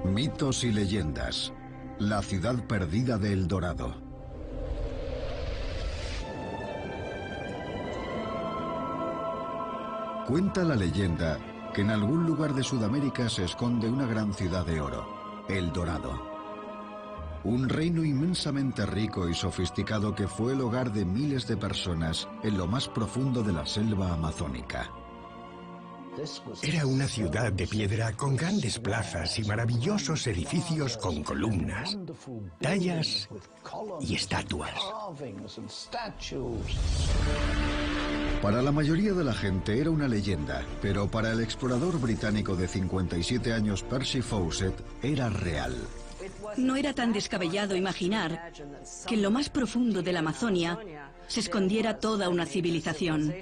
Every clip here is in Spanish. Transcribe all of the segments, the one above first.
Mitos y leyendas. La ciudad perdida de El Dorado. Cuenta la leyenda que en algún lugar de Sudamérica se esconde una gran ciudad de oro, El Dorado. Un reino inmensamente rico y sofisticado que fue el hogar de miles de personas en lo más profundo de la selva amazónica. Era una ciudad de piedra con grandes plazas y maravillosos edificios con columnas, tallas y estatuas. Para la mayoría de la gente era una leyenda, pero para el explorador británico de 57 años Percy Fawcett era real. No era tan descabellado imaginar que en lo más profundo de la Amazonia se escondiera toda una civilización.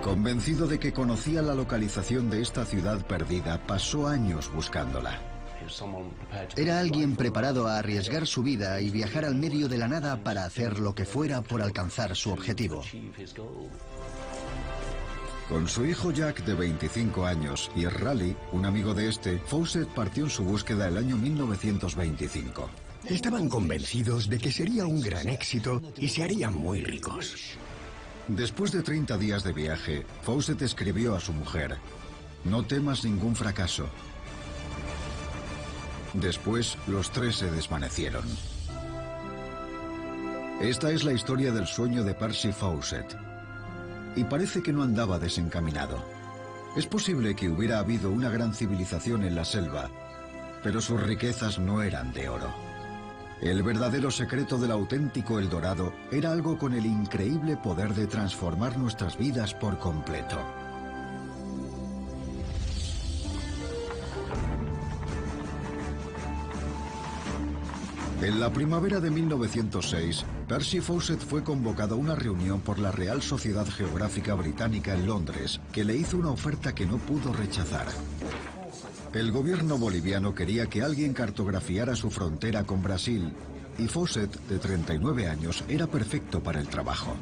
Convencido de que conocía la localización de esta ciudad perdida, pasó años buscándola. Era alguien preparado a arriesgar su vida y viajar al medio de la nada para hacer lo que fuera por alcanzar su objetivo. Con su hijo Jack de 25 años y Raleigh, un amigo de este, Fawcett partió en su búsqueda el año 1925. Estaban convencidos de que sería un gran éxito y se harían muy ricos. Después de 30 días de viaje, Fawcett escribió a su mujer: "No temas ningún fracaso". Después, los tres se desvanecieron. Esta es la historia del sueño de Percy Fawcett. Y parece que no andaba desencaminado. Es posible que hubiera habido una gran civilización en la selva, pero sus riquezas no eran de oro. El verdadero secreto del auténtico El Dorado era algo con el increíble poder de transformar nuestras vidas por completo. En la primavera de 1906, Percy Fawcett fue convocado a una reunión por la Real Sociedad Geográfica Británica en Londres, que le hizo una oferta que no pudo rechazar. El gobierno boliviano quería que alguien cartografiara su frontera con Brasil, y Fawcett, de 39 años, era perfecto para el trabajo.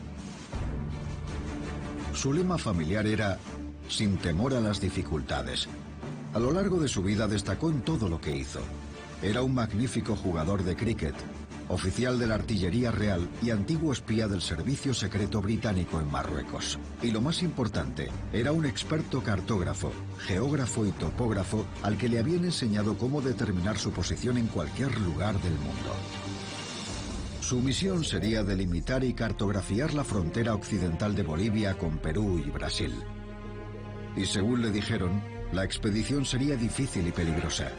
Su lema familiar era «Sin temor a las dificultades». A lo largo de su vida destacó en todo lo que hizo. Era un magnífico jugador de cricket, oficial de la Artillería Real y antiguo espía del Servicio Secreto Británico en Marruecos. Y lo más importante, era un experto cartógrafo, geógrafo y topógrafo al que le habían enseñado cómo determinar su posición en cualquier lugar del mundo. Su misión sería delimitar y cartografiar la frontera occidental de Bolivia con Perú y Brasil. Y según le dijeron, la expedición sería difícil y peligrosa.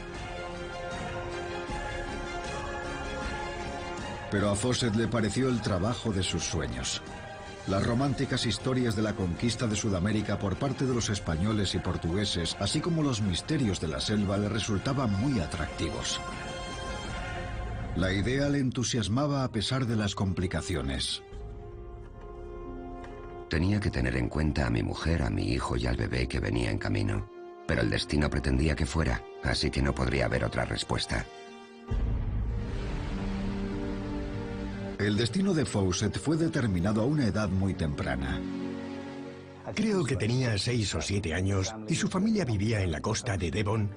Pero a Fawcett le pareció el trabajo de sus sueños. Las románticas historias de la conquista de Sudamérica por parte de los españoles y portugueses, así como los misterios de la selva, le resultaban muy atractivos. La idea le entusiasmaba a pesar de las complicaciones. Tenía que tener en cuenta a mi mujer, a mi hijo y al bebé que venía en camino. Pero el destino pretendía que fuera, así que no podría haber otra respuesta. El destino de Fawcett fue determinado a una edad muy temprana. Creo que tenía 6 o 7 años y su familia vivía en la costa de Devon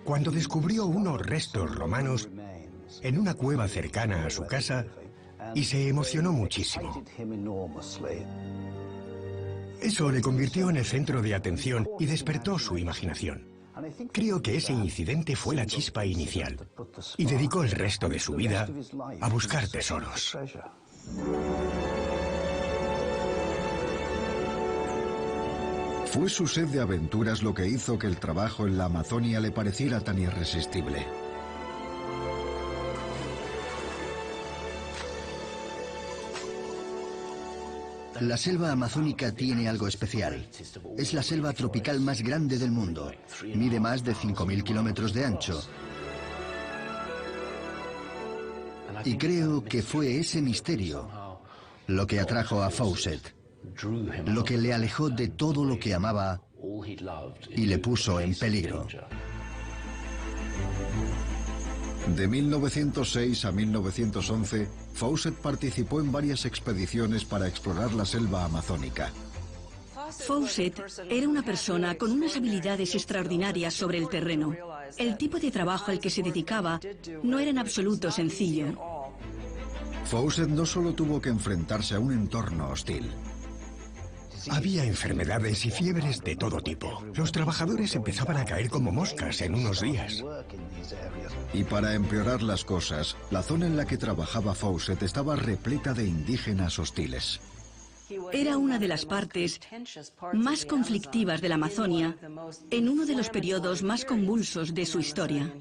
cuando descubrió unos restos romanos en una cueva cercana a su casa y se emocionó muchísimo. Eso le convirtió en el centro de atención y despertó su imaginación. Creo que ese incidente fue la chispa inicial y dedicó el resto de su vida a buscar tesoros. Fue su sed de aventuras lo que hizo que el trabajo en la Amazonia le pareciera tan irresistible. La selva amazónica tiene algo especial. Es la selva tropical más grande del mundo. Mide más de 5.000 kilómetros de ancho. Y creo que fue ese misterio lo que atrajo a Fawcett, lo que le alejó de todo lo que amaba y le puso en peligro. De 1906 a 1911, Fawcett participó en varias expediciones para explorar la selva amazónica. Fawcett era una persona con unas habilidades extraordinarias sobre el terreno. El tipo de trabajo al que se dedicaba no era en absoluto sencillo. Fawcett no solo tuvo que enfrentarse a un entorno hostil. Había enfermedades y fiebres de todo tipo. Los trabajadores empezaban a caer como moscas en unos días. Y para empeorar las cosas, la zona en la que trabajaba Fawcett estaba repleta de indígenas hostiles. Era una de las partes más conflictivas de la Amazonia en uno de los periodos más convulsos de su historia.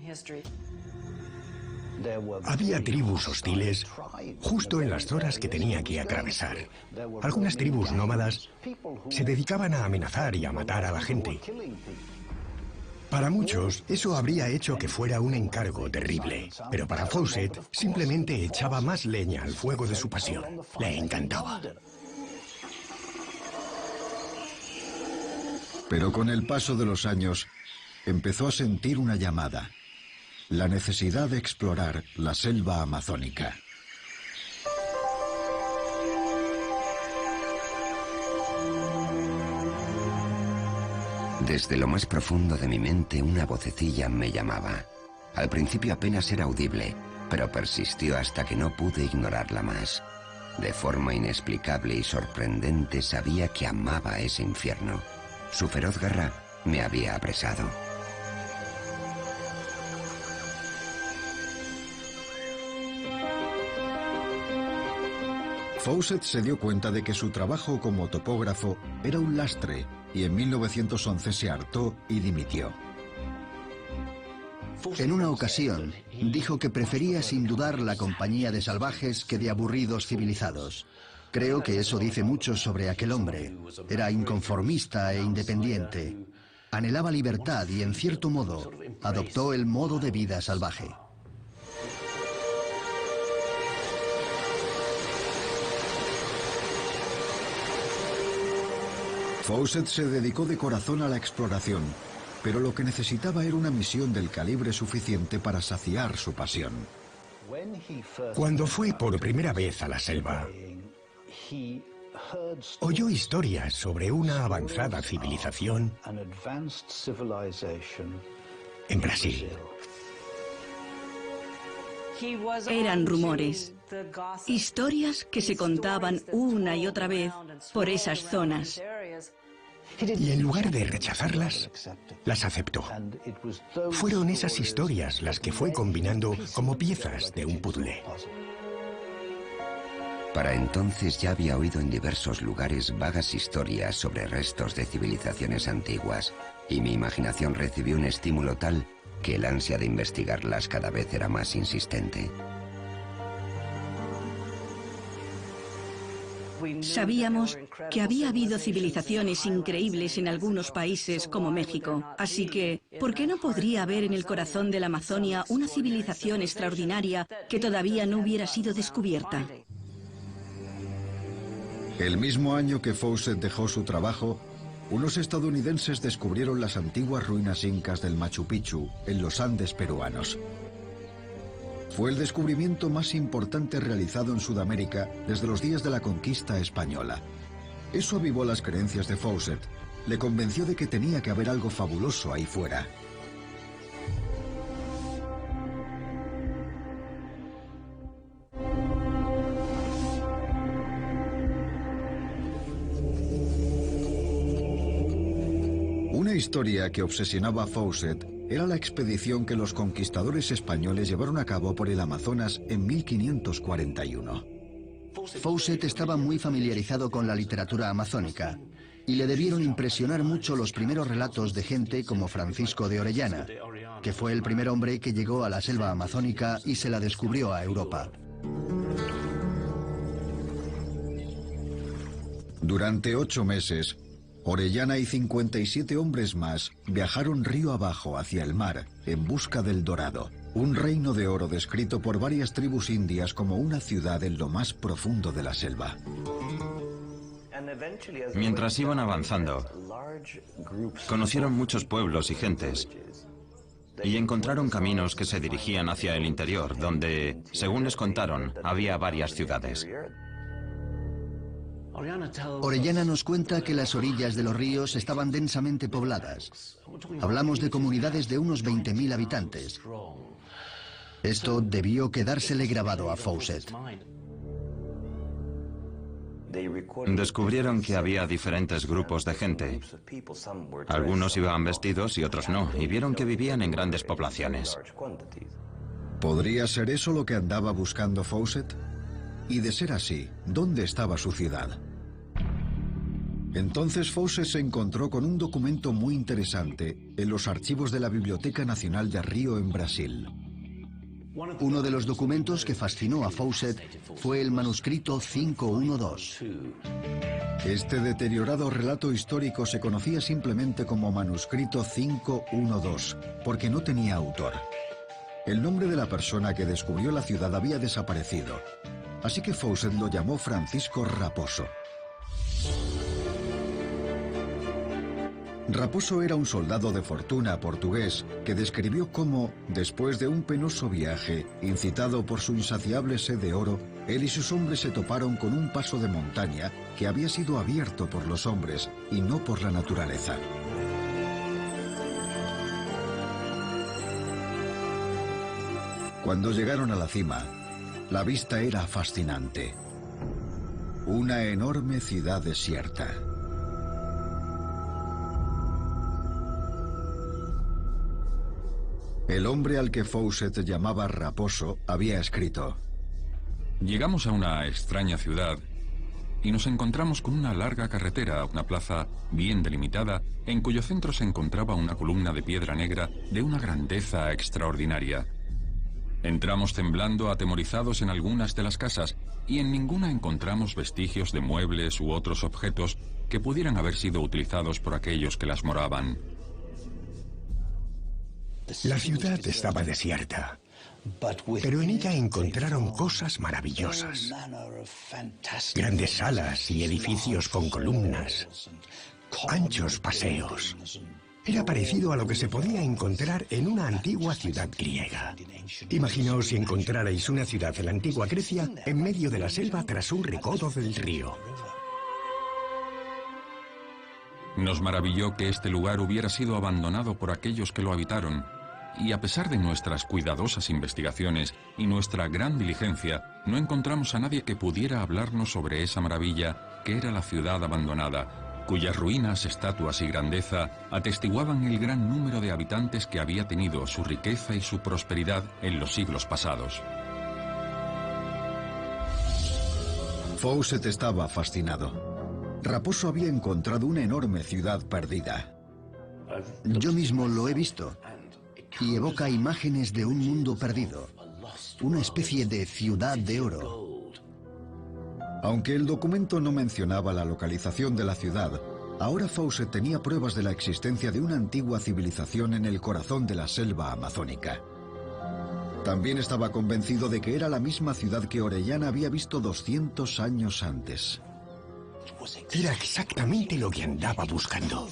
Había tribus hostiles justo en las zonas que tenía que atravesar. Algunas tribus nómadas se dedicaban a amenazar y a matar a la gente. Para muchos, eso habría hecho que fuera un encargo terrible. Pero para Fawcett, simplemente echaba más leña al fuego de su pasión. Le encantaba. Pero con el paso de los años, empezó a sentir una llamada. La necesidad de explorar la selva amazónica. Desde lo más profundo de mi mente, una vocecilla me llamaba. Al principio apenas era audible, pero persistió hasta que no pude ignorarla más. De forma inexplicable y sorprendente sabía que amaba ese infierno. Su feroz garra me había apresado. Fawcett se dio cuenta de que su trabajo como topógrafo era un lastre y en 1911 se hartó y dimitió. En una ocasión, dijo que prefería sin dudar la compañía de salvajes que de aburridos civilizados. Creo que eso dice mucho sobre aquel hombre. Era inconformista e independiente. Anhelaba libertad y, en cierto modo, adoptó el modo de vida salvaje. Fawcett se dedicó de corazón a la exploración, pero lo que necesitaba era una misión del calibre suficiente para saciar su pasión. Cuando fue por primera vez a la selva, oyó historias sobre una avanzada civilización en Brasil. Eran rumores, historias que se contaban una y otra vez por esas zonas. Y en lugar de rechazarlas, las aceptó. Fueron esas historias las que fue combinando como piezas de un puzzle. Para entonces ya había oído en diversos lugares vagas historias sobre restos de civilizaciones antiguas, y mi imaginación recibió un estímulo tal que el ansia de investigarlas cada vez era más insistente. Sabíamos que había habido civilizaciones increíbles en algunos países como México, así que, ¿por qué no podría haber en el corazón de la Amazonia una civilización extraordinaria que todavía no hubiera sido descubierta? El mismo año que Fawcett dejó su trabajo, unos estadounidenses descubrieron las antiguas ruinas incas del Machu Picchu en los Andes peruanos. Fue el descubrimiento más importante realizado en Sudamérica desde los días de la conquista española. Eso avivó las creencias de Fawcett. Le convenció de que tenía que haber algo fabuloso ahí fuera. Una historia que obsesionaba a Fawcett era la expedición que los conquistadores españoles llevaron a cabo por el Amazonas en 1541. Fawcett estaba muy familiarizado con la literatura amazónica y le debieron impresionar mucho los primeros relatos de gente como Francisco de Orellana, que fue el primer hombre que llegó a la selva amazónica y se la descubrió a Europa. Durante 8 meses, Orellana y 57 hombres más viajaron río abajo hacia el mar en busca del Dorado, un reino de oro descrito por varias tribus indias como una ciudad en lo más profundo de la selva. Mientras iban avanzando, conocieron muchos pueblos y gentes y encontraron caminos que se dirigían hacia el interior, donde, según les contaron, había varias ciudades. Orellana nos cuenta que las orillas de los ríos estaban densamente pobladas. Hablamos de comunidades de unos 20.000 habitantes. Esto debió quedársele grabado a Fawcett. Descubrieron que había diferentes grupos de gente. Algunos iban vestidos y otros no, y vieron que vivían en grandes poblaciones. ¿Podría ser eso lo que andaba buscando Fawcett? Y de ser así, ¿dónde estaba su ciudad? Entonces Fawcett se encontró con un documento muy interesante en los archivos de la Biblioteca Nacional de Río en Brasil. Uno de los documentos que fascinó a Fawcett fue el manuscrito 512. Este deteriorado relato histórico se conocía simplemente como manuscrito 512, porque no tenía autor. El nombre de la persona que descubrió la ciudad había desaparecido, así que Fawcett lo llamó Francisco Raposo. Raposo era un soldado de fortuna portugués que describió cómo, después de un penoso viaje, incitado por su insaciable sed de oro, él y sus hombres se toparon con un paso de montaña que había sido abierto por los hombres y no por la naturaleza. Cuando llegaron a la cima, la vista era fascinante. Una enorme ciudad desierta. El hombre al que Fawcett llamaba Raposo había escrito: Llegamos a una extraña ciudad y nos encontramos con una larga carretera, una plaza bien delimitada, en cuyo centro se encontraba una columna de piedra negra de una grandeza extraordinaria. Entramos temblando, atemorizados en algunas de las casas, y en ninguna encontramos vestigios de muebles u otros objetos que pudieran haber sido utilizados por aquellos que las moraban. La ciudad estaba desierta, pero en ella encontraron cosas maravillosas. Grandes salas y edificios con columnas, anchos paseos. Era parecido a lo que se podía encontrar en una antigua ciudad griega. Imaginaos si encontrarais una ciudad de la antigua Grecia en medio de la selva tras un recodo del río. Nos maravilló que este lugar hubiera sido abandonado por aquellos que lo habitaron, y a pesar de nuestras cuidadosas investigaciones y nuestra gran diligencia, no encontramos a nadie que pudiera hablarnos sobre esa maravilla que era la ciudad abandonada, cuyas ruinas, estatuas y grandeza atestiguaban el gran número de habitantes que había tenido, su riqueza y su prosperidad en los siglos pasados. Fawcett estaba fascinado. Raposo había encontrado una enorme ciudad perdida. Yo mismo lo he visto, y evoca imágenes de un mundo perdido, una especie de ciudad de oro. Aunque el documento no mencionaba la localización de la ciudad, ahora Fawcett tenía pruebas de la existencia de una antigua civilización en el corazón de la selva amazónica. También estaba convencido de que era la misma ciudad que Orellana había visto 200 años antes. Era exactamente lo que andaba buscando.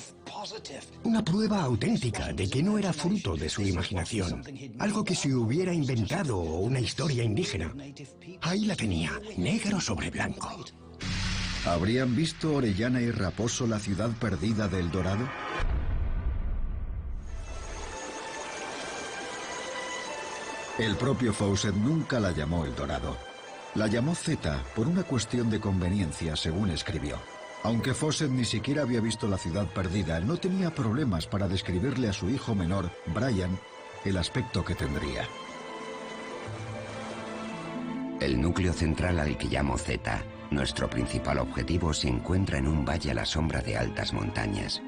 Una prueba auténtica de que no era fruto de su imaginación, algo que se hubiera inventado o una historia indígena. Ahí la tenía, negro sobre blanco. ¿Habrían visto Orellana y Raposo la ciudad perdida de El Dorado? El propio Fawcett nunca la llamó El Dorado. La llamó Zeta por una cuestión de conveniencia, según escribió. Aunque Fawcett ni siquiera había visto la ciudad perdida, no tenía problemas para describirle a su hijo menor, Brian, el aspecto que tendría. El núcleo central al que llamo Zeta, nuestro principal objetivo, se encuentra en un valle a la sombra de altas montañas.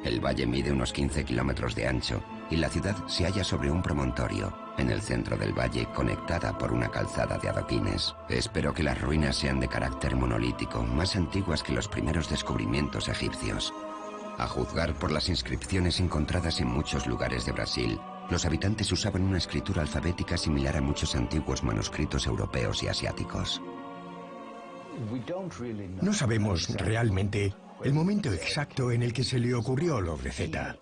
El valle mide unos 15 kilómetros de ancho y la ciudad se halla sobre un promontorio, en el centro del valle, conectada por una calzada de adoquines. Espero que las ruinas sean de carácter monolítico, más antiguas que los primeros descubrimientos egipcios. A juzgar por las inscripciones encontradas en muchos lugares de Brasil, los habitantes usaban una escritura alfabética similar a muchos antiguos manuscritos europeos y asiáticos. No sabemos realmente el momento exacto en el que se le ocurrió lo de Zeta.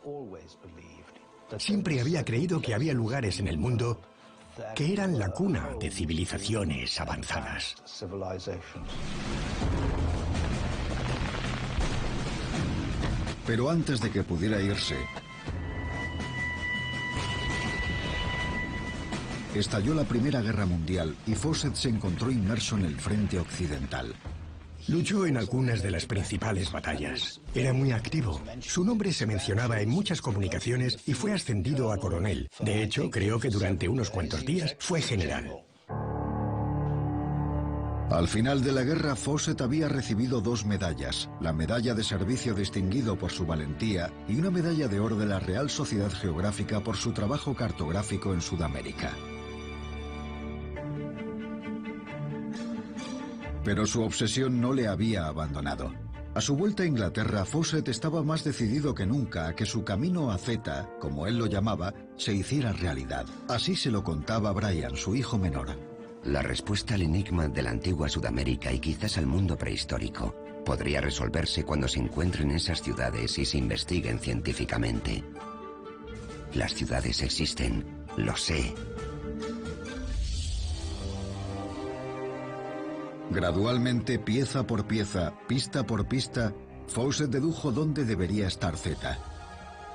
Siempre había creído que había lugares en el mundo que eran la cuna de civilizaciones avanzadas. Pero antes de que pudiera irse, estalló la Primera Guerra Mundial y Fawcett se encontró inmerso en el frente occidental. Luchó en algunas de las principales batallas. Era muy activo. Su nombre se mencionaba en muchas comunicaciones y fue ascendido a coronel. De hecho, creo que durante unos cuantos días fue general. Al final de la guerra, Fawcett había recibido 2 medallas, la medalla de servicio distinguido por su valentía y una medalla de oro de la Real Sociedad Geográfica por su trabajo cartográfico en Sudamérica. Pero su obsesión no le había abandonado. A su vuelta a Inglaterra, Fawcett estaba más decidido que nunca a que su camino a Zeta, como él lo llamaba, se hiciera realidad. Así se lo contaba Brian, su hijo menor. La respuesta al enigma de la antigua Sudamérica y quizás al mundo prehistórico podría resolverse cuando se encuentren esas ciudades y se investiguen científicamente. Las ciudades existen, lo sé. Gradualmente, pieza por pieza, pista por pista, Fawcett dedujo dónde debería estar Zeta.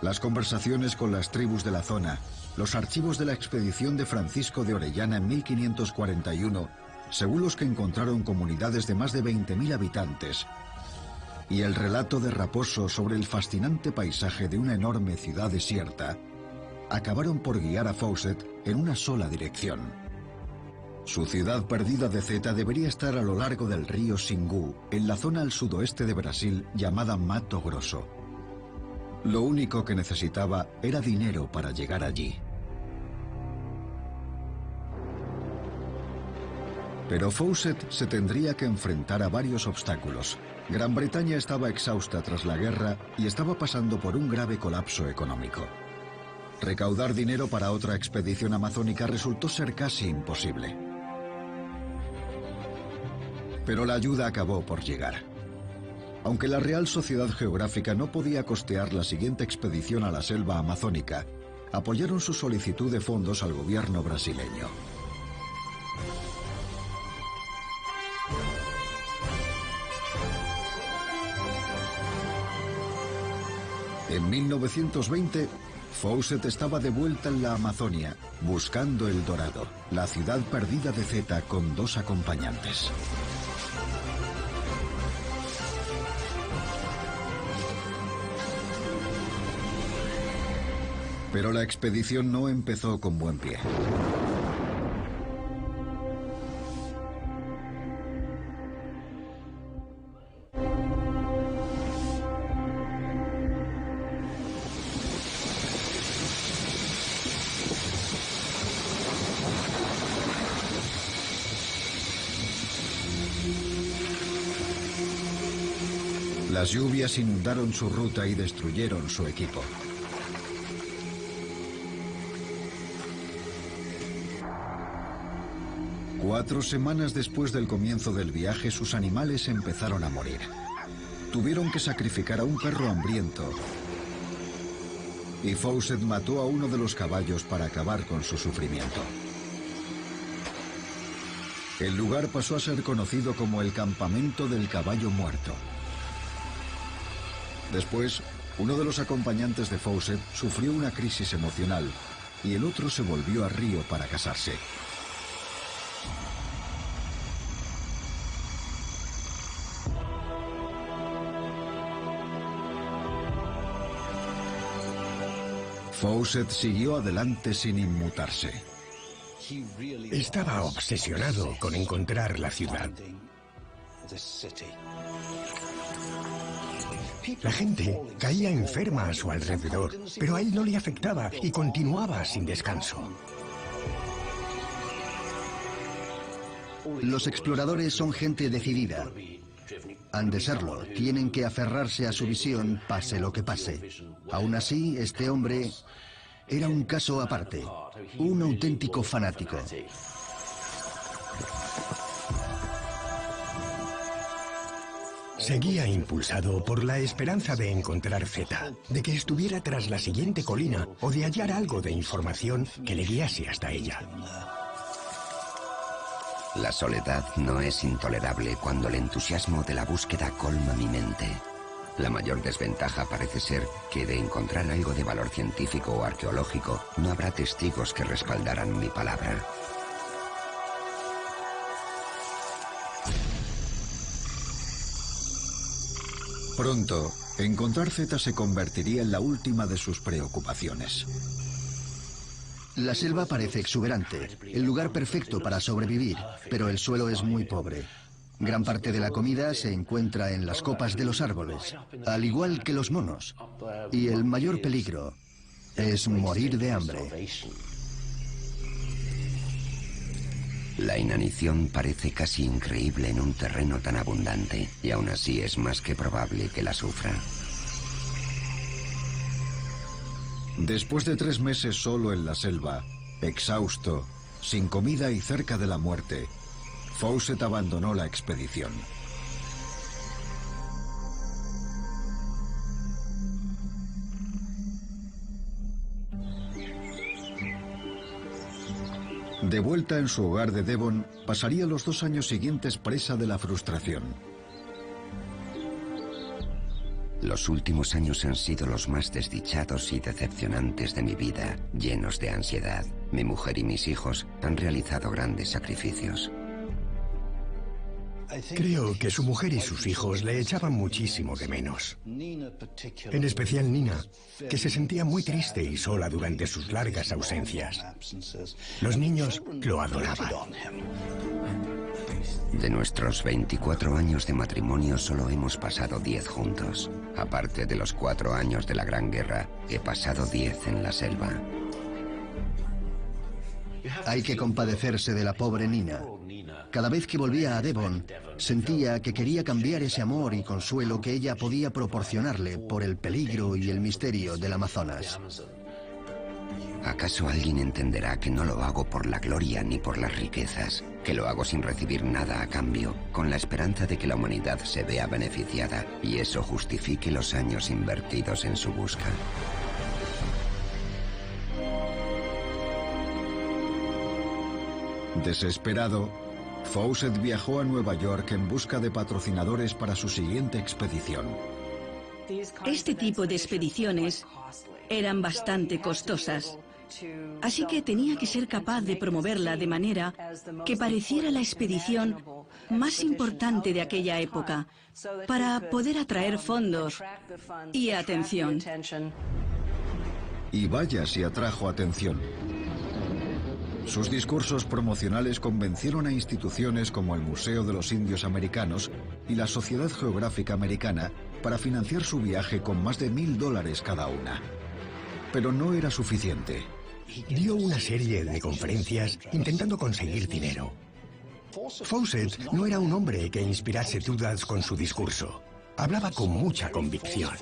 Las conversaciones con las tribus de la zona, los archivos de la expedición de Francisco de Orellana en 1541, según los que encontraron comunidades de más de 20.000 habitantes, y el relato de Raposo sobre el fascinante paisaje de una enorme ciudad desierta, acabaron por guiar a Fawcett en una sola dirección. Su ciudad perdida de Zeta debería estar a lo largo del río Xingu, en la zona al sudoeste de Brasil llamada Mato Grosso. Lo único que necesitaba era dinero para llegar allí. Pero Fawcett se tendría que enfrentar a varios obstáculos. Gran Bretaña estaba exhausta tras la guerra y estaba pasando por un grave colapso económico. Recaudar dinero para otra expedición amazónica resultó ser casi imposible. Pero la ayuda acabó por llegar. Aunque la Real Sociedad Geográfica no podía costear la siguiente expedición a la selva amazónica, apoyaron su solicitud de fondos al gobierno brasileño. En 1920, Fawcett estaba de vuelta en la Amazonia, buscando El Dorado, la ciudad perdida de Zeta con 2 acompañantes. Pero la expedición no empezó con buen pie. Las lluvias inundaron su ruta y destruyeron su equipo. Cuatro semanas después del comienzo del viaje, sus animales empezaron a morir. Tuvieron que sacrificar a un perro hambriento y Fawcett mató a uno de los caballos para acabar con su sufrimiento. El lugar pasó a ser conocido como el campamento del caballo muerto. Después, uno de los acompañantes de Fawcett sufrió una crisis emocional y el otro se volvió a Río para casarse. Fawcett siguió adelante sin inmutarse. Estaba obsesionado con encontrar la ciudad. La gente caía enferma a su alrededor, pero a él no le afectaba y continuaba sin descanso. Los exploradores son gente decidida. Han de serlo, tienen que aferrarse a su visión, pase lo que pase. Aún así, este hombre era un caso aparte, un auténtico fanático. Seguía impulsado por la esperanza de encontrar Zeta, de que estuviera tras la siguiente colina o de hallar algo de información que le guiase hasta ella. La soledad no es intolerable cuando el entusiasmo de la búsqueda colma mi mente. La mayor desventaja parece ser que de encontrar algo de valor científico o arqueológico, no habrá testigos que respaldaran mi palabra. Pronto, encontrar Z se convertiría en la última de sus preocupaciones. La selva parece exuberante, el lugar perfecto para sobrevivir, pero el suelo es muy pobre. Gran parte de la comida se encuentra en las copas de los árboles, al igual que los monos. Y el mayor peligro es morir de hambre. La inanición parece casi increíble en un terreno tan abundante, y aún así es más que probable que la sufra. Después de 3 meses solo en la selva, exhausto, sin comida y cerca de la muerte, Fawcett abandonó la expedición. De vuelta en su hogar de Devon, pasaría los 2 años siguientes presa de la frustración. Los últimos años han sido los más desdichados y decepcionantes de mi vida, llenos de ansiedad. Mi mujer y mis hijos han realizado grandes sacrificios. Creo que su mujer y sus hijos le echaban muchísimo de menos. En especial Nina, que se sentía muy triste y sola durante sus largas ausencias. Los niños lo adoraban. De nuestros 24 años de matrimonio solo hemos pasado 10 juntos. Aparte de los 4 años de la Gran Guerra, he pasado 10 en la selva. Hay que compadecerse de la pobre Nina. Cada vez que volvía a Devon, sentía que quería cambiar ese amor y consuelo que ella podía proporcionarle por el peligro y el misterio del Amazonas. ¿Acaso alguien entenderá que no lo hago por la gloria ni por las riquezas? Que lo hago sin recibir nada a cambio, con la esperanza de que la humanidad se vea beneficiada y eso justifique los años invertidos en su busca. Desesperado, Fawcett viajó a Nueva York en busca de patrocinadores para su siguiente expedición. Este tipo de expediciones eran bastante costosas, así que tenía que ser capaz de promoverla de manera que pareciera la expedición más importante de aquella época, para poder atraer fondos y atención. Y vaya si atrajo atención. Sus discursos promocionales convencieron a instituciones como el Museo de los Indios Americanos y la Sociedad Geográfica Americana para financiar su viaje con más de $1000 cada una. Pero no era suficiente. Dio una serie de conferencias intentando conseguir dinero. Fawcett no era un hombre que inspirase dudas con su discurso. Hablaba con mucha convicción.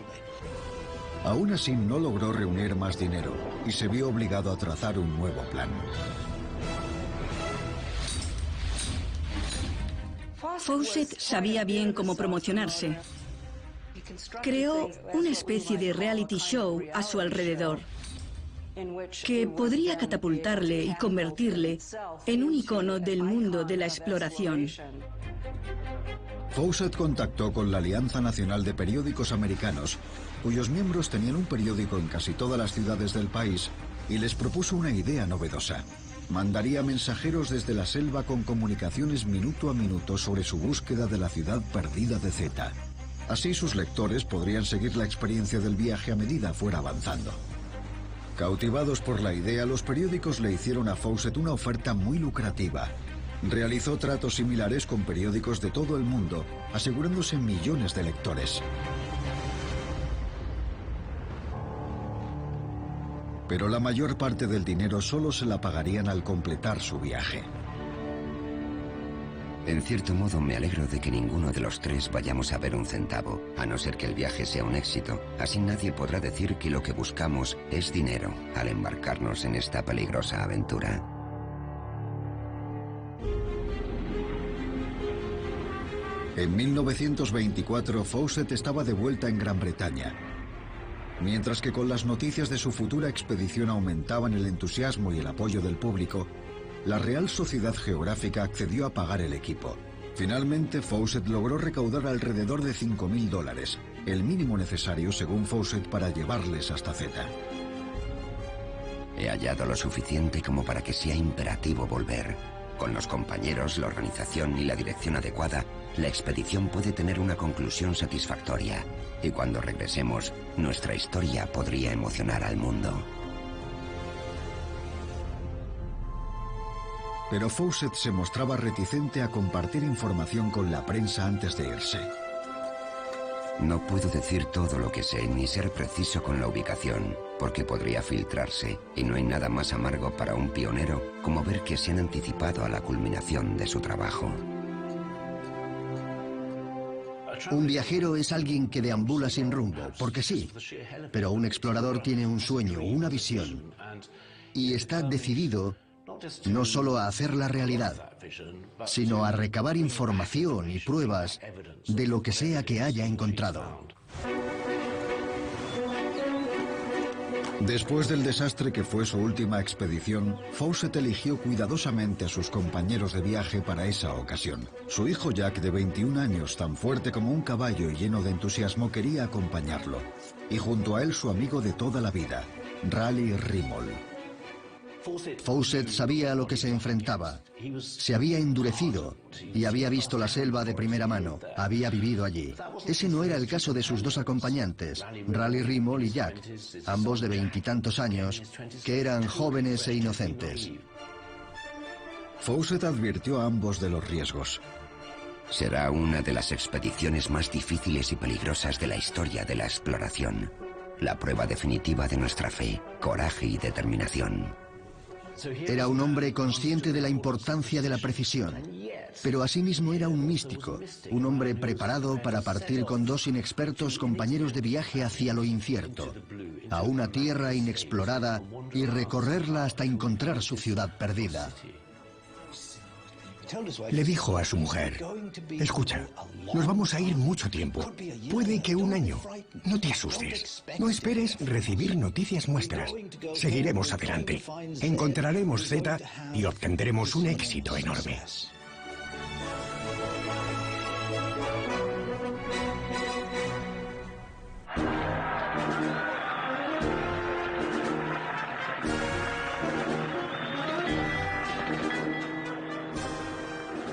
Aún así no logró reunir más dinero y se vio obligado a trazar un nuevo plan. Fawcett sabía bien cómo promocionarse. Creó una especie de reality show a su alrededor, que podría catapultarle y convertirle en un icono del mundo de la exploración. Fawcett contactó con la Alianza Nacional de Periódicos Americanos, cuyos miembros tenían un periódico en casi todas las ciudades del país, y les propuso una idea novedosa. Mandaría mensajeros desde la selva con comunicaciones minuto a minuto sobre su búsqueda de la ciudad perdida de Z. Así sus lectores podrían seguir la experiencia del viaje a medida fuera avanzando. Cautivados por la idea, los periódicos le hicieron a Fawcett una oferta muy lucrativa. Realizó tratos similares con periódicos de todo el mundo, asegurándose millones de lectores. Pero la mayor parte del dinero solo se la pagarían al completar su viaje. En cierto modo me alegro de que ninguno de los tres vayamos a ver un centavo, a no ser que el viaje sea un éxito. Así nadie podrá decir que lo que buscamos es dinero al embarcarnos en esta peligrosa aventura. En 1924, Fawcett estaba de vuelta en Gran Bretaña. Mientras que con las noticias de su futura expedición aumentaban el entusiasmo y el apoyo del público, la Real Sociedad Geográfica accedió a pagar el equipo. Finalmente, Fawcett logró recaudar alrededor de $5000, el mínimo necesario según Fawcett para llevarles hasta Zeta. He hallado lo suficiente como para que sea imperativo volver. Con los compañeros, la organización y la dirección adecuada, la expedición puede tener una conclusión satisfactoria. Y cuando regresemos, nuestra historia podría emocionar al mundo. Pero Fawcett se mostraba reticente a compartir información con la prensa antes de irse. No puedo decir todo lo que sé ni ser preciso con la ubicación, porque podría filtrarse, y no hay nada más amargo para un pionero como ver que se han anticipado a la culminación de su trabajo. Un viajero es alguien que deambula sin rumbo, porque sí, pero un explorador tiene un sueño, una visión, y está decidido no solo a hacerla realidad, sino a recabar información y pruebas de lo que sea que haya encontrado. Después del desastre que fue su última expedición, Fawcett eligió cuidadosamente a sus compañeros de viaje para esa ocasión. Su hijo Jack, de 21 años, tan fuerte como un caballo y lleno de entusiasmo, quería acompañarlo. Y junto a él su amigo de toda la vida, Raleigh Rimol. Fawcett sabía a lo que se enfrentaba. Se había endurecido y había visto la selva de primera mano. Había vivido allí. Ese no era el caso de sus dos acompañantes, Raleigh Rimol y Jack, ambos de 20 y tantos años, que eran jóvenes e inocentes. Fawcett advirtió a ambos de los riesgos. Será una de las expediciones más difíciles y peligrosas de la historia de la exploración. La prueba definitiva de nuestra fe, coraje y determinación. Era un hombre consciente de la importancia de la precisión, pero asimismo era un místico, un hombre preparado para partir con dos inexpertos compañeros de viaje hacia lo incierto, a una tierra inexplorada y recorrerla hasta encontrar su ciudad perdida. Le dijo a su mujer: escucha, nos vamos a ir mucho tiempo. Puede que un año. No te asustes. No esperes recibir noticias nuestras. Seguiremos adelante. Encontraremos Zeta y obtendremos un éxito enorme.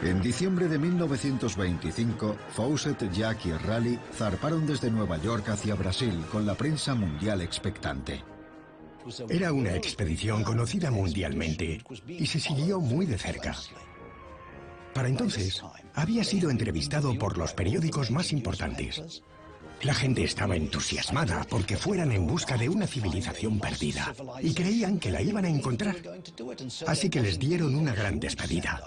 En diciembre de 1925, Fawcett, Jack y Raleigh zarparon desde Nueva York hacia Brasil con la prensa mundial expectante. Era una expedición conocida mundialmente y se siguió muy de cerca. Para entonces, había sido entrevistado por los periódicos más importantes. La gente estaba entusiasmada porque fueran en busca de una civilización perdida y creían que la iban a encontrar. Así que les dieron una gran despedida.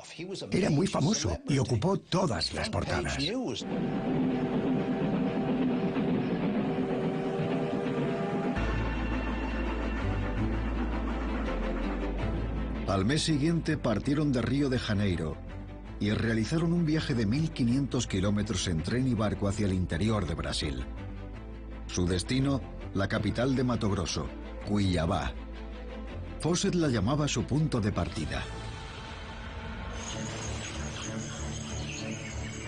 Era muy famoso y ocupó todas las portadas. Al mes siguiente partieron de Río de Janeiro y realizaron un viaje de 1.500 kilómetros en tren y barco hacia el interior de Brasil. Su destino, la capital de Mato Grosso, Cuiabá. Fawcett la llamaba su punto de partida.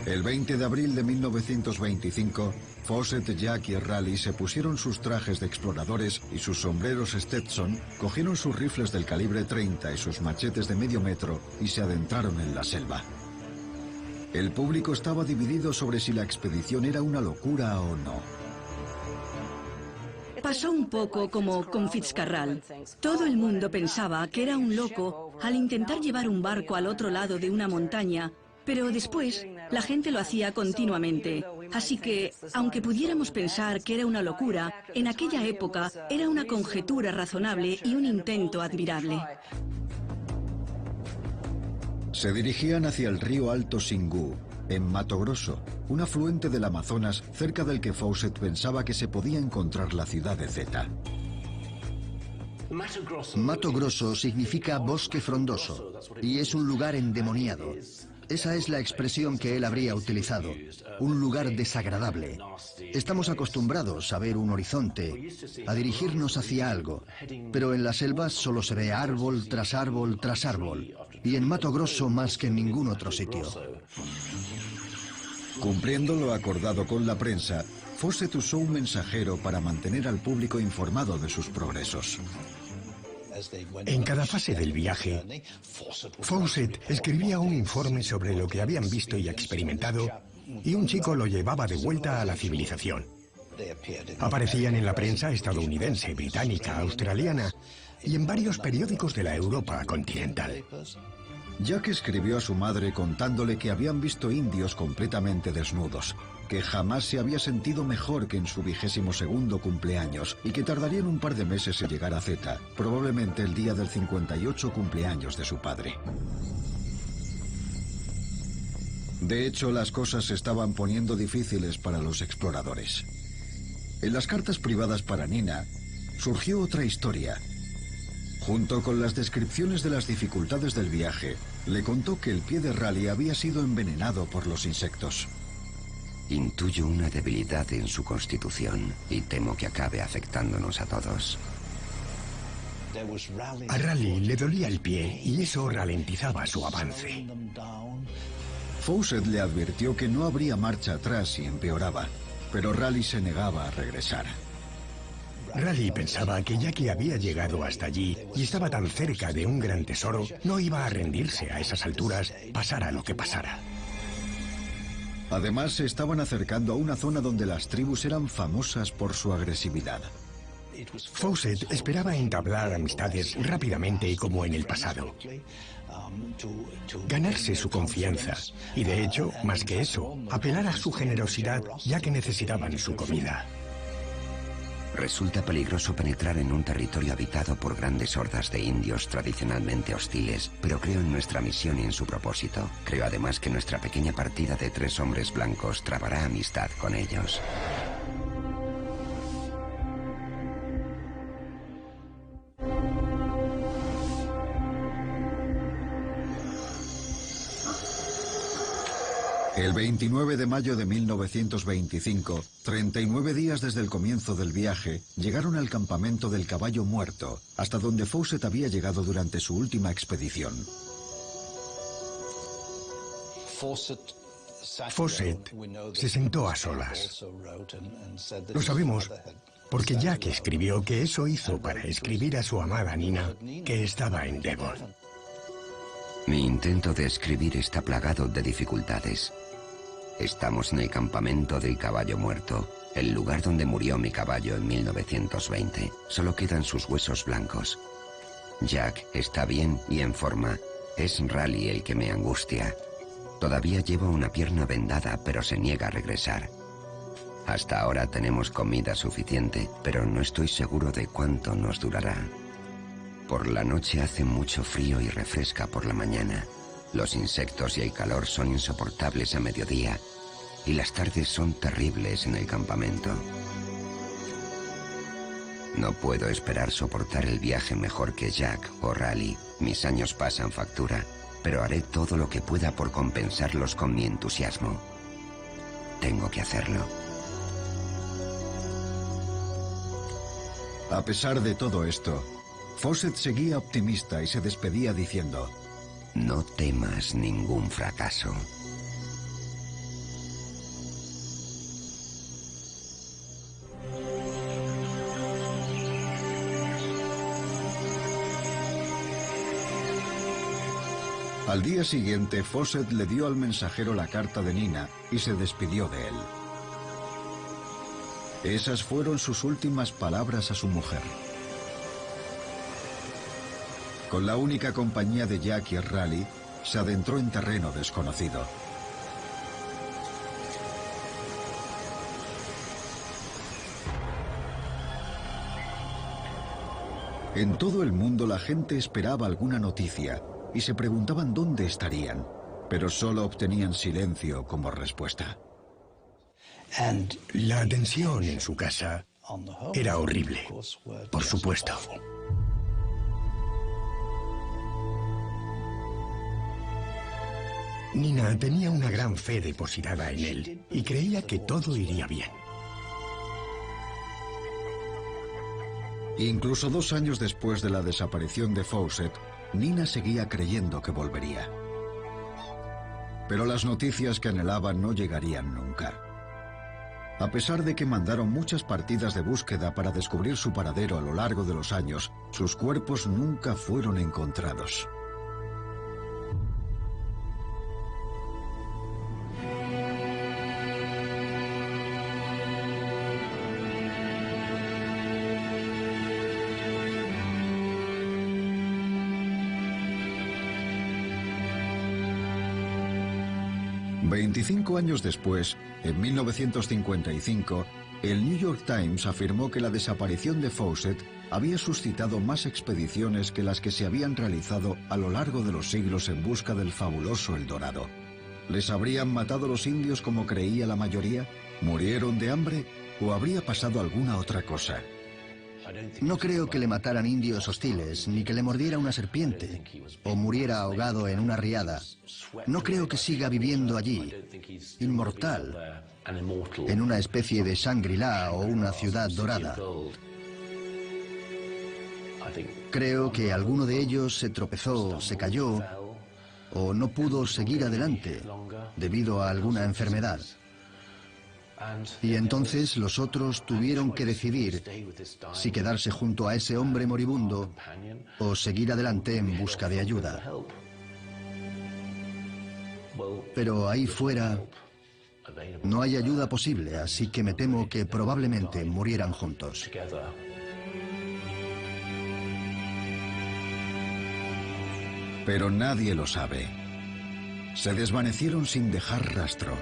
El 20 de abril de 1925, Fawcett, Jack y Raleigh se pusieron sus trajes de exploradores y sus sombreros Stetson, cogieron sus rifles del calibre 30 y sus machetes de medio metro y se adentraron en la selva. El público estaba dividido sobre si la expedición era una locura o no. Pasó un poco como con Fitzcarrald. Todo el mundo pensaba que era un loco al intentar llevar un barco al otro lado de una montaña, pero después la gente lo hacía continuamente. Así que, aunque pudiéramos pensar que era una locura, en aquella época era una conjetura razonable y un intento admirable. Se dirigían hacia el río Alto Xingu, en Mato Grosso, un afluente del Amazonas cerca del que Fawcett pensaba que se podía encontrar la ciudad de Zeta. Mato Grosso significa bosque frondoso y es un lugar endemoniado. Esa es la expresión que él habría utilizado, un lugar desagradable. Estamos acostumbrados a ver un horizonte, a dirigirnos hacia algo, pero en las selvas solo se ve árbol tras árbol tras árbol, y en Mato Grosso más que en ningún otro sitio. Cumpliendo lo acordado con la prensa, Fawcett usó un mensajero para mantener al público informado de sus progresos. En cada fase del viaje, Fawcett escribía un informe sobre lo que habían visto y experimentado, y un chico lo llevaba de vuelta a la civilización. Aparecían en la prensa estadounidense, británica, australiana y en varios periódicos de la Europa continental. Jack escribió a su madre contándole que habían visto indios completamente desnudos, que jamás se había sentido mejor que en su 22º cumpleaños y que tardarían un par de meses en llegar a Z, probablemente el día del 58 cumpleaños de su padre. De hecho, las cosas se estaban poniendo difíciles para los exploradores. En las cartas privadas para Nina, surgió otra historia. Junto con las descripciones de las dificultades del viaje, le contó que el pie de Raleigh había sido envenenado por los insectos. Intuyo una debilidad en su constitución y temo que acabe afectándonos a todos. A Raleigh le dolía el pie y eso ralentizaba su avance. Fawcett le advirtió que no habría marcha atrás si empeoraba, pero Raleigh se negaba a regresar. Raleigh pensaba que ya que había llegado hasta allí y estaba tan cerca de un gran tesoro, no iba a rendirse a esas alturas, pasara lo que pasara. Además, se estaban acercando a una zona donde las tribus eran famosas por su agresividad. Fawcett esperaba entablar amistades rápidamente como en el pasado. Ganarse su confianza y, de hecho, más que eso, apelar a su generosidad ya que necesitaban su comida. Resulta peligroso penetrar en un territorio habitado por grandes hordas de indios tradicionalmente hostiles, pero creo en nuestra misión y en su propósito. Creo además que nuestra pequeña partida de 3 hombres blancos trabará amistad con ellos. El 29 de mayo de 1925, 39 días desde el comienzo del viaje, llegaron al campamento del Caballo Muerto, hasta donde Fawcett había llegado durante su última expedición. Fawcett se sentó a solas. Lo sabemos porque Jack escribió que eso hizo para escribir a su amada Nina, que estaba en Devon. Mi intento de escribir está plagado de dificultades. Estamos en el campamento del Caballo Muerto, el lugar donde murió mi caballo en 1920. Solo quedan sus huesos blancos. Jack está bien y en forma. Es Raleigh el que me angustia. Todavía lleva una pierna vendada, pero se niega a regresar. Hasta ahora tenemos comida suficiente, pero no estoy seguro de cuánto nos durará. Por la noche hace mucho frío y refresca por la mañana. Los insectos y el calor son insoportables a mediodía y las tardes son terribles en el campamento. No puedo esperar soportar el viaje mejor que Jack o Raleigh. Mis años pasan factura, pero haré todo lo que pueda por compensarlos con mi entusiasmo. Tengo que hacerlo. A pesar de todo esto, Fawcett seguía optimista y se despedía diciendo: No temas ningún fracaso. Al día siguiente, Fawcett le dio al mensajero la carta de Nina y se despidió de él. Esas fueron sus últimas palabras a su mujer. Con la única compañía de Jack y Raleigh, se adentró en terreno desconocido. En todo el mundo la gente esperaba alguna noticia y se preguntaban dónde estarían, pero solo obtenían silencio como respuesta. La tensión en su casa era horrible, por supuesto. Nina tenía una gran fe depositada en él y creía que todo iría bien. Incluso 2 años después de la desaparición de Fawcett, Nina seguía creyendo que volvería. Pero las noticias que anhelaban no llegarían nunca. A pesar de que mandaron muchas partidas de búsqueda para descubrir su paradero a lo largo de los años, sus cuerpos nunca fueron encontrados. «25 años después, en 1955, el New York Times afirmó que la desaparición de Fawcett había suscitado más expediciones que las que se habían realizado a lo largo de los siglos en busca del fabuloso El Dorado. ¿Les habrían matado los indios como creía la mayoría? ¿Murieron de hambre? ¿O habría pasado alguna otra cosa? No creo que le mataran indios hostiles, ni que le mordiera una serpiente, o muriera ahogado en una riada. No creo que siga viviendo allí, inmortal, en una especie de Shangri-La o una ciudad dorada. Creo que alguno de ellos se tropezó, se cayó, o no pudo seguir adelante debido a alguna enfermedad. Y entonces los otros tuvieron que decidir si quedarse junto a ese hombre moribundo o seguir adelante en busca de ayuda. Pero ahí fuera no hay ayuda posible, así que me temo que probablemente murieran juntos. Pero nadie lo sabe. Se desvanecieron sin dejar rastro.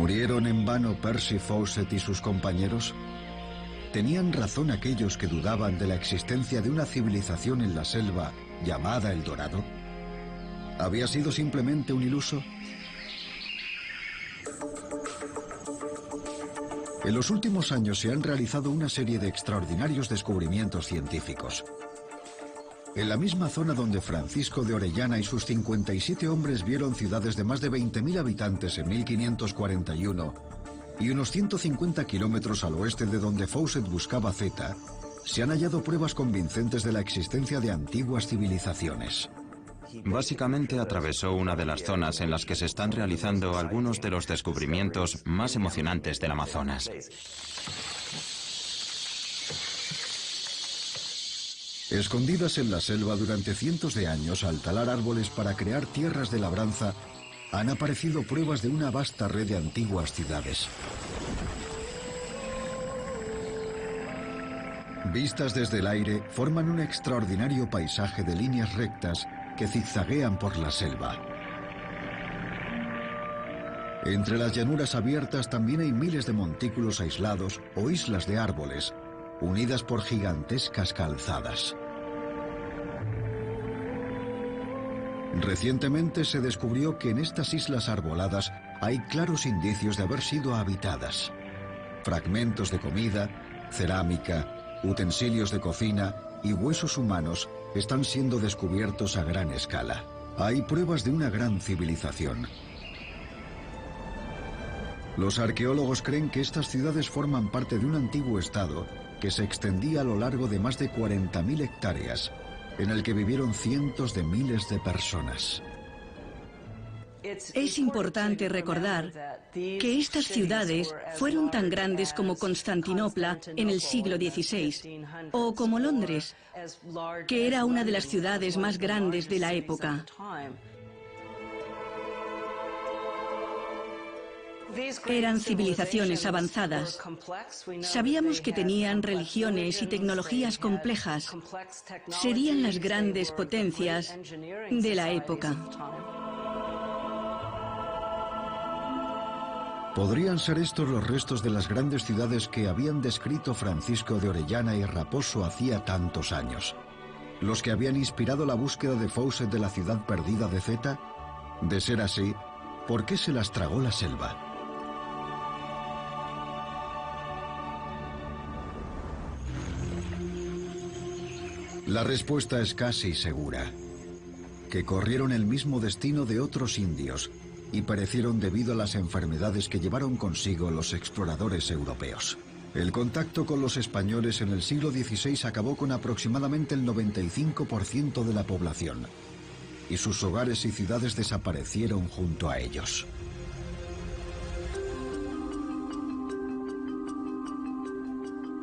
¿Murieron en vano Percy Fawcett y sus compañeros? ¿Tenían razón aquellos que dudaban de la existencia de una civilización en la selva llamada El Dorado? ¿Había sido simplemente un iluso? En los últimos años se han realizado una serie de extraordinarios descubrimientos científicos. En la misma zona donde Francisco de Orellana y sus 57 hombres vieron ciudades de más de 20.000 habitantes en 1541 y unos 150 kilómetros al oeste de donde Fawcett buscaba Zeta, se han hallado pruebas convincentes de la existencia de antiguas civilizaciones. Básicamente atravesó una de las zonas en las que se están realizando algunos de los descubrimientos más emocionantes del Amazonas. Escondidas en la selva durante cientos de años al talar árboles para crear tierras de labranza, han aparecido pruebas de una vasta red de antiguas ciudades. Vistas desde el aire, forman un extraordinario paisaje de líneas rectas que zigzaguean por la selva. Entre las llanuras abiertas también hay miles de montículos aislados o islas de árboles, unidas por gigantescas calzadas. Recientemente se descubrió que en estas islas arboladas hay claros indicios de haber sido habitadas. Fragmentos de comida, cerámica, utensilios de cocina y huesos humanos están siendo descubiertos a gran escala. Hay pruebas de una gran civilización. Los arqueólogos creen que estas ciudades forman parte de un antiguo estado que se extendía a lo largo de más de 40.000 hectáreas, en el que vivieron cientos de miles de personas. Es importante recordar que estas ciudades fueron tan grandes como Constantinopla en el siglo XVI, o como Londres, que era una de las ciudades más grandes de la época. Eran civilizaciones avanzadas. Sabíamos que tenían religiones y tecnologías complejas. Serían las grandes potencias de la época. ¿Podrían ser estos los restos de las grandes ciudades que habían descrito Francisco de Orellana y Raposo hacía tantos años? ¿Los que habían inspirado la búsqueda de Fawcett de la ciudad perdida de Zeta? De ser así, ¿por qué se las tragó la selva? La respuesta es casi segura, que corrieron el mismo destino de otros indios y perecieron debido a las enfermedades que llevaron consigo los exploradores europeos. El contacto con los españoles en el siglo XVI acabó con aproximadamente el 95% de la población, y sus hogares y ciudades desaparecieron junto a ellos.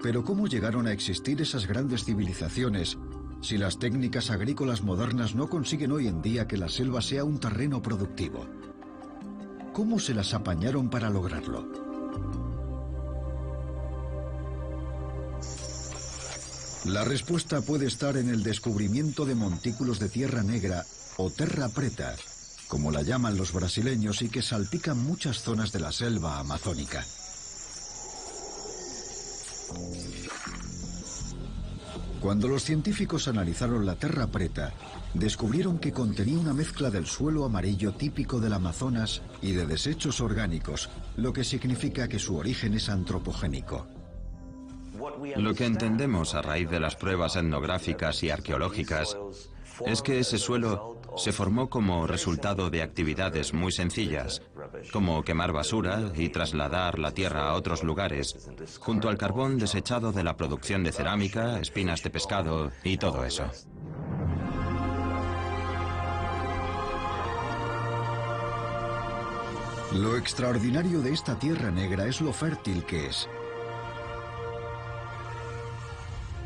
Pero ¿cómo llegaron a existir esas grandes civilizaciones si las técnicas agrícolas modernas no consiguen hoy en día que la selva sea un terreno productivo? ¿Cómo se las apañaron para lograrlo? La respuesta puede estar en el descubrimiento de montículos de tierra negra o terra preta, como la llaman los brasileños, y que salpican muchas zonas de la selva amazónica. Cuando los científicos analizaron la terra preta, descubrieron que contenía una mezcla del suelo amarillo típico del Amazonas y de desechos orgánicos, lo que significa que su origen es antropogénico. Lo que entendemos a raíz de las pruebas etnográficas y arqueológicas es que ese suelo se formó como resultado de actividades muy sencillas, como quemar basura y trasladar la tierra a otros lugares, junto al carbón desechado de la producción de cerámica, espinas de pescado y todo eso. Lo extraordinario de esta tierra negra es lo fértil que es.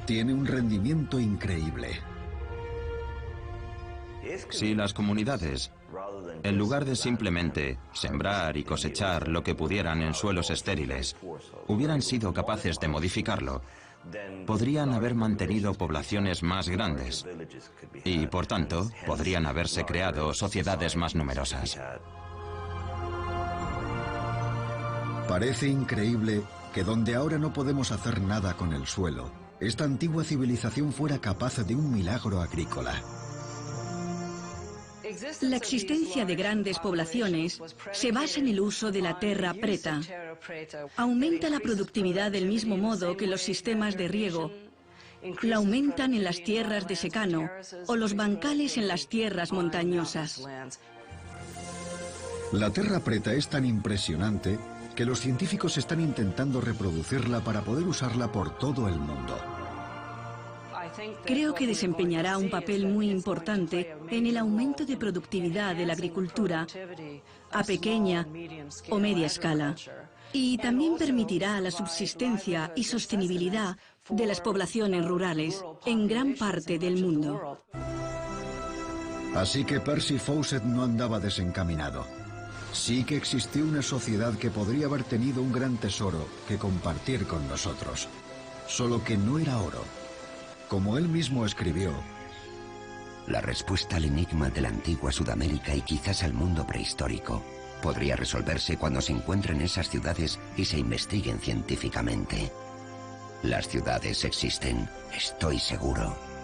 Tiene un rendimiento increíble. Si las comunidades, en lugar de simplemente sembrar y cosechar lo que pudieran en suelos estériles, hubieran sido capaces de modificarlo, podrían haber mantenido poblaciones más grandes y, por tanto, podrían haberse creado sociedades más numerosas. Parece increíble que donde ahora no podemos hacer nada con el suelo, esta antigua civilización fuera capaz de un milagro agrícola. La existencia de grandes poblaciones se basa en el uso de la terra preta. Aumenta la productividad del mismo modo que los sistemas de riego la aumentan en las tierras de secano o los bancales en las tierras montañosas. La terra preta es tan impresionante que los científicos están intentando reproducirla para poder usarla por todo el mundo. Creo que desempeñará un papel muy importante en el aumento de productividad de la agricultura a pequeña o media escala, y también permitirá la subsistencia y sostenibilidad de las poblaciones rurales en gran parte del mundo. Así que Percy Fawcett no andaba desencaminado. Sí que existió una sociedad que podría haber tenido un gran tesoro que compartir con nosotros, solo que no era oro. Como él mismo escribió, la respuesta al enigma de la antigua Sudamérica y quizás al mundo prehistórico podría resolverse cuando se encuentren esas ciudades y se investiguen científicamente. Las ciudades existen, estoy seguro.